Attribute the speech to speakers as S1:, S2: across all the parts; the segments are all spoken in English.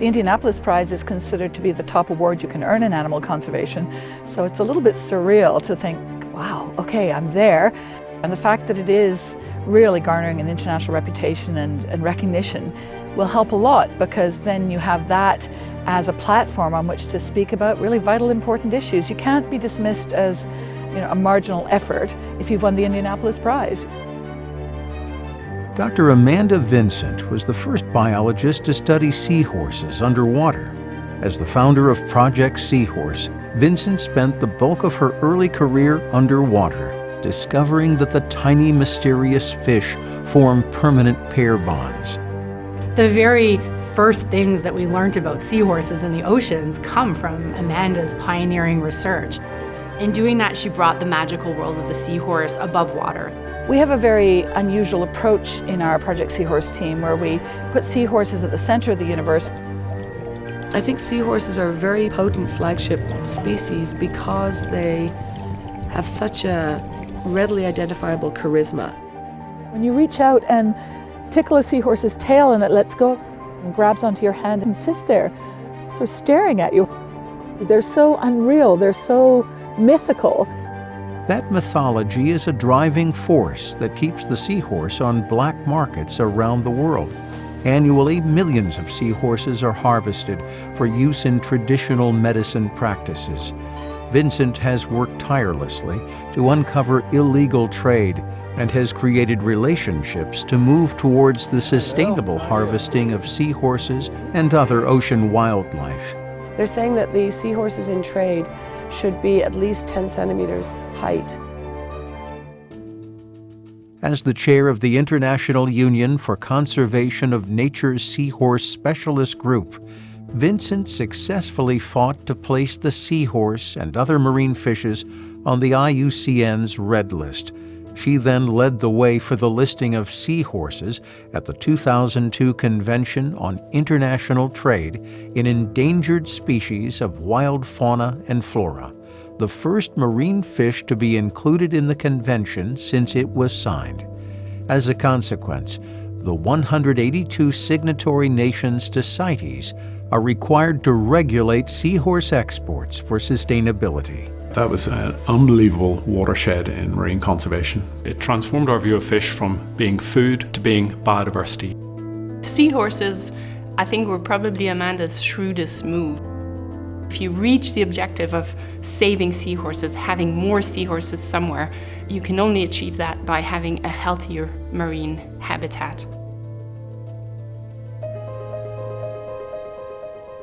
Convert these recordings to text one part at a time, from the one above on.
S1: The Indianapolis Prize is considered to be the top award you can earn in animal conservation, so it's a little bit surreal to think, wow, okay, I'm there. And the fact that it is really garnering an international reputation and recognition will help a lot, because then you have that as a platform on which to speak about really vital, important issues. You can't be dismissed as, a marginal effort if you've won the Indianapolis Prize.
S2: Dr. Amanda Vincent was the first biologist to study seahorses underwater. As the founder of Project Seahorse, Vincent spent the bulk of her early career underwater, discovering that the tiny, mysterious fish form permanent pair bonds.
S3: The very first things that we learned about seahorses in the oceans come from Amanda's pioneering research. In doing that, she brought the magical world of the seahorse above water.
S1: We have a very unusual approach in our Project Seahorse team where we put seahorses at the center of the universe.
S4: I think seahorses are a very potent flagship species because they have such a readily identifiable charisma.
S1: When you reach out and tickle a seahorse's tail and it lets go and grabs onto your hand and sits there sort of staring at you, they're so unreal, they're so mythical.
S2: That mythology is a driving force that keeps the seahorse on black markets around the world. Annually, millions of seahorses are harvested for use in traditional medicine practices. Vincent has worked tirelessly to uncover illegal trade and has created relationships to move towards the sustainable harvesting of seahorses and other ocean wildlife.
S4: They're saying that the seahorses in trade should be at least 10 centimeters height.
S2: As the chair of the International Union for Conservation of Nature's Seahorse Specialist Group, Vincent successfully fought to place the seahorse and other marine fishes on the IUCN's Red List. She then led the way for the listing of seahorses at the 2002 Convention on International Trade in Endangered Species of Wild Fauna and Flora, the first marine fish to be included in the convention since it was signed. As a consequence, the 182 signatory nations to CITES are required to regulate seahorse exports for sustainability.
S5: That was an unbelievable watershed in marine conservation. It transformed our view of fish from being food to being biodiversity.
S6: Seahorses, I think, were probably Amanda's shrewdest move. If you reach the objective of saving seahorses, having more seahorses somewhere, you can only achieve that by having a healthier marine habitat.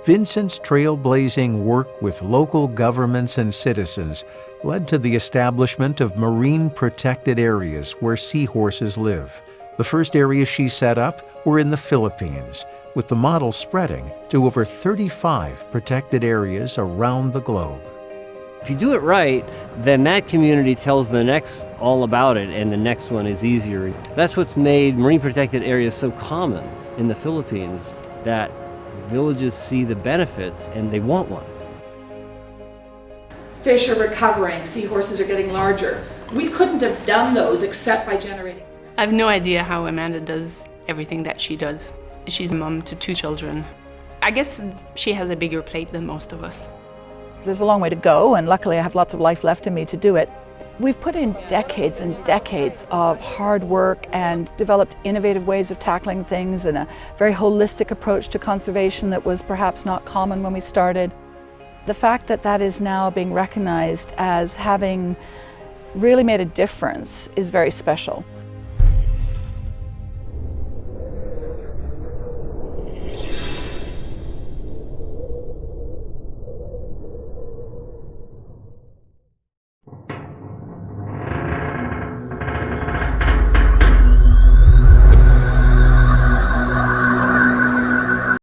S2: Vincent's trailblazing work with local governments and citizens led to the establishment of marine protected areas where seahorses live. The first areas she set up were in the Philippines, with the model spreading to over 35 protected areas around the globe.
S7: If you do it right, then that community tells the next all about it, and the next one is easier. That's what's made marine protected areas so common in the Philippines, that villages see the benefits and they want one.
S8: Fish are recovering, seahorses are getting larger. We couldn't have done those except by generating.
S6: I have no idea how Amanda does everything that she does. She's a mom to 2 children. I guess she has a bigger plate than most of us.
S1: There's a long way to go, and luckily I have lots of life left in me to do it. We've put in decades and decades of hard work and developed innovative ways of tackling things and a very holistic approach to conservation that was perhaps not common when we started. The fact that that is now being recognized as having really made a difference is very special.